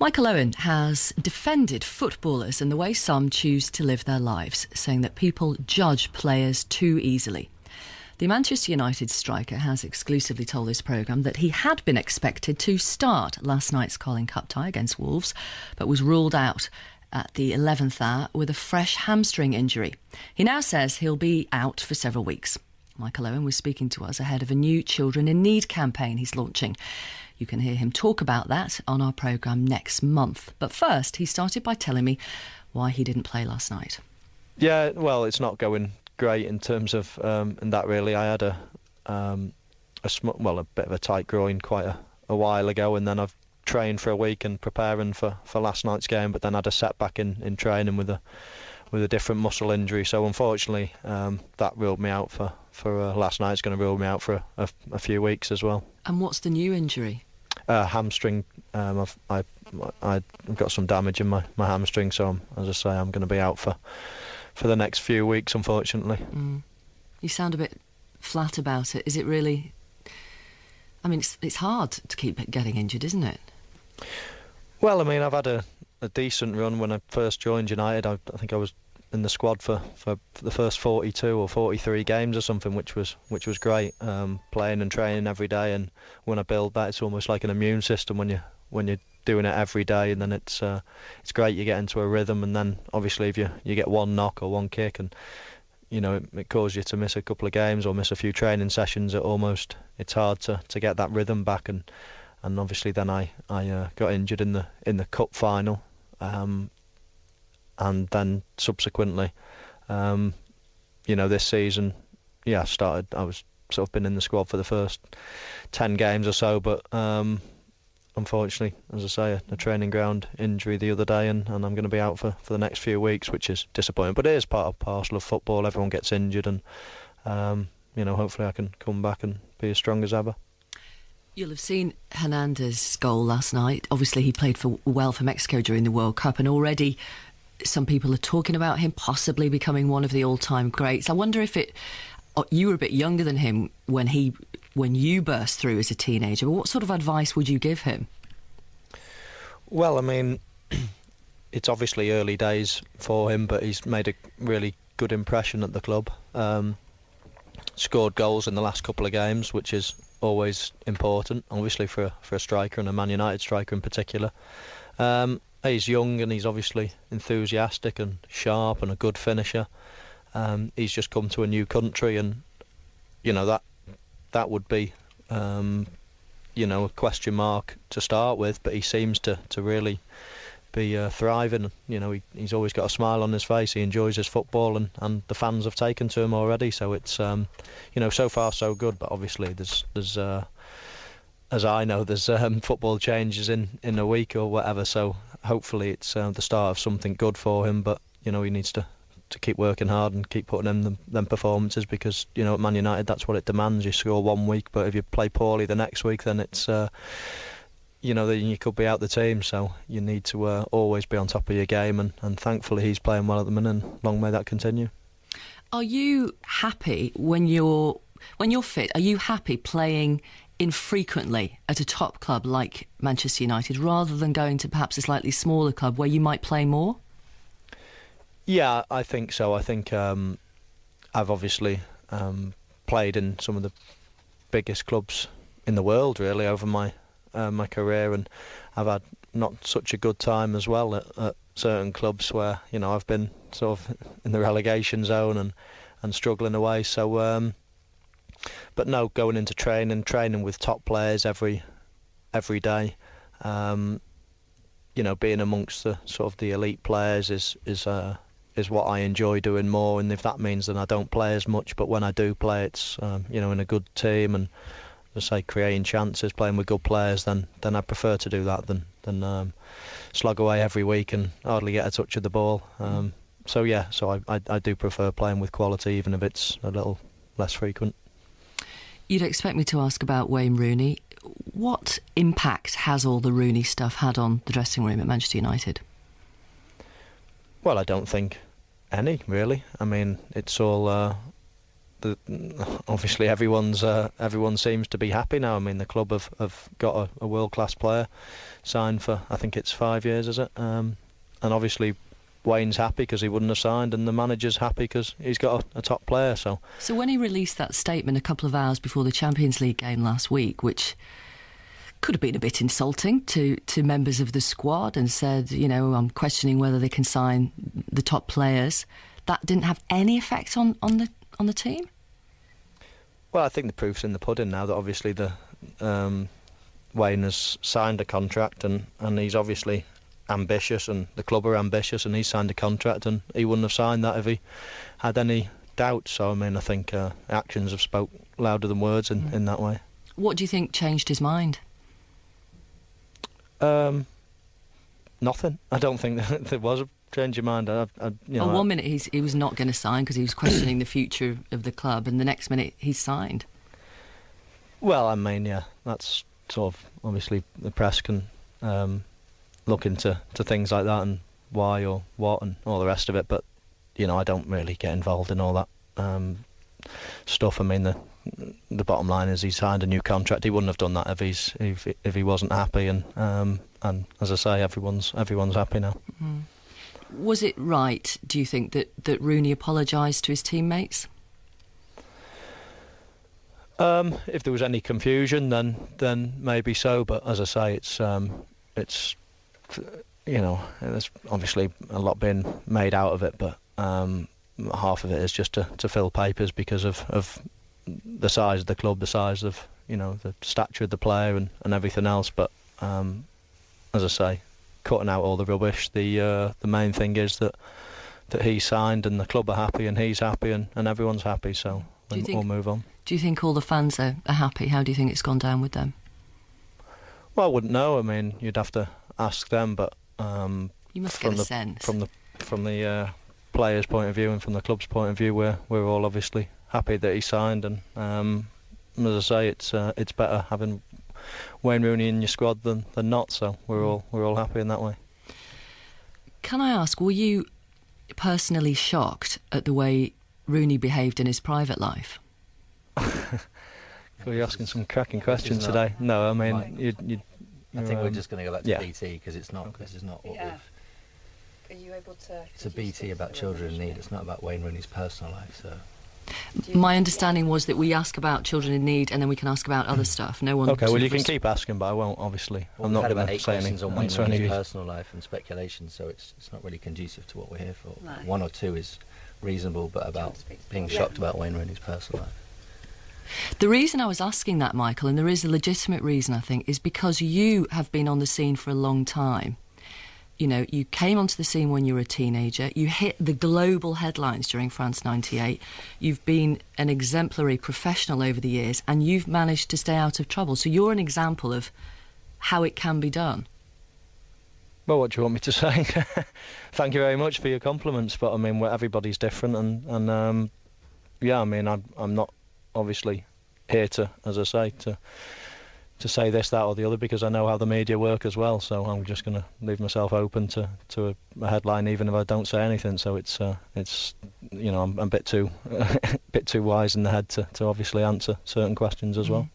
Michael Owen has defended footballers and the way some choose to live their lives, saying that people judge players too easily. The Manchester United striker has exclusively told this programme that he had been expected to start last night's Carling Cup tie against Wolves, but was ruled out at the 11th hour with a fresh hamstring injury. He now says he'll be out for several weeks. Michael Owen was speaking to us ahead of a new Children in Need campaign he's launching. You can hear him talk about that on our programme next month. But first, he started by telling me why he didn't play last night. Yeah, well, it's not going great in terms of in that really. I had a bit of a tight groin quite a while ago, and then I've trained for a week and preparing for last night's game, but then had a setback in training with a different muscle injury. So unfortunately, that ruled me out for last night. It's going to rule me out for a few weeks as well. And what's the new injury? Hamstring. I've got some damage in my hamstring, so as I say, I'm going to be out for the next few weeks, unfortunately. You sound a bit flat about it. Is it really? I mean, it's hard to keep getting injured, isn't it? Well, I mean, I've had a decent run when I first joined United. I think I was in the squad for the first 42 or 43 games or something, which was great. Playing and training every day, and when I build that, it's almost like an immune system when you're doing it every day, and then it's great. You get into a rhythm, and then obviously if you get one knock or one kick, and it causes you to miss a couple of games or miss a few training sessions. It's hard to get that rhythm back, and obviously then I got injured in the cup final. And then subsequently, this season, I was sort of been in the squad for the first 10 games or so, but unfortunately, as I say, a training ground injury the other day, and I'm going to be out for the next few weeks, which is disappointing. But it is part and parcel of football. Everyone gets injured, and hopefully I can come back and be as strong as ever. You'll have seen Hernandez's goal last night. Obviously, he played well for Mexico during the World Cup, and already some people are talking about him possibly becoming one of the all-time greats. I wonder if you were a bit younger than him when you burst through as a teenager. But what sort of advice would you give him? Well, I mean, it's obviously early days for him, but he's made a really good impression at the club. Scored goals in the last couple of games, which is always important, obviously for a striker, and a Man United striker in particular. He's young, and he's obviously enthusiastic and sharp and a good finisher. He's just come to a new country, and that would be a question mark to start with, but he seems to really be thriving. He's always got a smile on his face. He enjoys his football, and the fans have taken to him already, so it's so far so good. But obviously there's as I know, there's football changes in a week or whatever, so hopefully it's the start of something good for him. But he needs to keep working hard and keep putting in them performances, because at Man United that's what it demands. You score one week, but if you play poorly the next week, then it's then you could be out the team. So you need to always be on top of your game, and thankfully he's playing well at the minute, and long may that continue. Are you happy when you're fit? Are you happy playing infrequently at a top club like Manchester United, rather than going to perhaps a slightly smaller club where you might play more? Yeah, I think so. I think I've obviously played in some of the biggest clubs in the world, really, over my career, and I've had not such a good time as well at certain clubs where I've been sort of in the relegation zone and struggling away. So but no, going into training with top players every day, being amongst the sort of the elite players is what I enjoy doing more. And if that means that I don't play as much, but when I do play, it's in a good team, and as I say, creating chances, playing with good players, then I prefer to do that than slog away every week and hardly get a touch of the ball. So I do prefer playing with quality, even if it's a little less frequent. You'd expect me to ask about Wayne Rooney. What impact has all the Rooney stuff had on the dressing room at Manchester United? Well, I don't think any, really. I mean, it's all obviously everyone seems to be happy now. I mean, the club have got a world-class player signed for, I think it's 5 years, is it? And obviously Wayne's happy because he wouldn't have signed, and the manager's happy because he's got a top player. So when he released that statement a couple of hours before the Champions League game last week, which could have been a bit insulting to members of the squad, and said, I'm questioning whether they can sign the top players, that didn't have any effect on the team? Well, I think the proof's in the pudding now that obviously Wayne has signed a contract, and he's obviously ambitious, and the club are ambitious, and he signed a contract, and he wouldn't have signed that if he had any doubts. So I mean, I think actions have spoke louder than words in that way. What do you think changed his mind? Nothing. I don't think there was a change of mind. One minute he was not going to sign because he was questioning the future of the club, and the next minute he's signed. Well, I mean, yeah, that's sort of obviously the press can look into things like that and why or what and all the rest of it. But I don't really get involved in all that stuff. I mean, the bottom line is he signed a new contract. He wouldn't have done that if he wasn't happy. And as I say, everyone's happy now. Mm. Was it right, do you think, that Rooney apologised to his teammates? If there was any confusion, then maybe so. But as I say, it's there's obviously a lot being made out of it, but half of it is just to fill papers because of the size of the club, the size of the stature of the player and everything else. But as I say, cutting out all the rubbish, the main thing is that he signed and the club are happy and he's happy and everyone's happy. So we'll move on. Do you think all the fans are happy? How do you think it's gone down with them? Well, I wouldn't know. I mean, you'd have to ask them, but you must get a sense from the players' point of view and from the club's point of view. We're all obviously happy that he signed, and as I say, it's better having Wayne Rooney in your squad than not. So we're all happy in that way. Can I ask, were you personally shocked at the way Rooney behaved in his private life? You're asking some cracking questions today. No, I mean, I think we're just going to go back to BT because it's not. Okay. This is not what we've. Are you able to? It's a BT about children in need. It's not about Wayne Rooney's personal life. So. My understanding was that we ask about children in need and then we can ask about other stuff. No one. Okay, well you can keep asking, but I won't. Obviously, I'm not going to say anything on Wayne Rooney's personal life and speculation. So it's not really conducive to what we're here for. No. One or two is reasonable, but about being shocked about Wayne Rooney's personal life. The reason I was asking that, Michael, and there is a legitimate reason, I think, is because you have been on the scene for a long time. You came onto the scene when you were a teenager. You hit the global headlines during France 98. You've been an exemplary professional over the years, and you've managed to stay out of trouble. So you're an example of how it can be done. Well, what do you want me to say? Thank you very much for your compliments, but I mean, everybody's different, and yeah, I mean, I'm not obviously here to, as I say, to say this, that or the other, because I know how the media work as well, so I'm just going to leave myself open to a headline even if I don't say anything. So it's I'm a bit too wise in the head to obviously answer certain questions as well.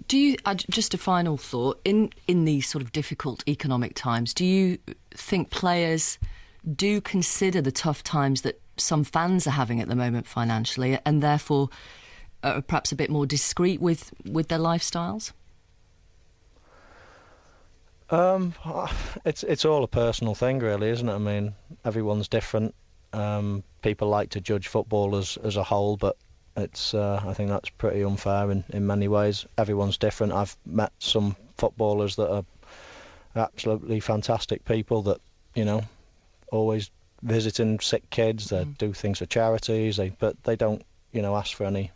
Do you, just a final thought, in these sort of difficult economic times, do you think players do consider the tough times that some fans are having at the moment financially, and therefore perhaps a bit more discreet with their lifestyles? It's all a personal thing, really, isn't it? I mean, everyone's different. People like to judge footballers as a whole, but I think that's pretty unfair in many ways. Everyone's different. I've met some footballers that are absolutely fantastic people that, always visiting sick kids. They do things for charities, but they don't, ask for any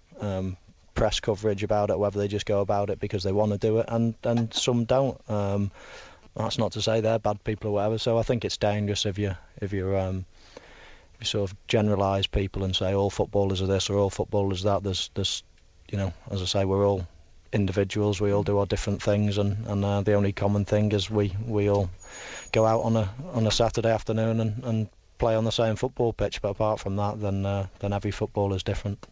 press coverage about it, whether they just go about it because they want to do it, and some don't. That's not to say they're bad people or whatever. So I think it's dangerous if you sort of generalise people and say all footballers are this or all footballers that. There's as I say, we're all individuals. We all do our different things, and the only common thing is we all go out on a Saturday afternoon and play on the same football pitch. But apart from that, then every footballer is different.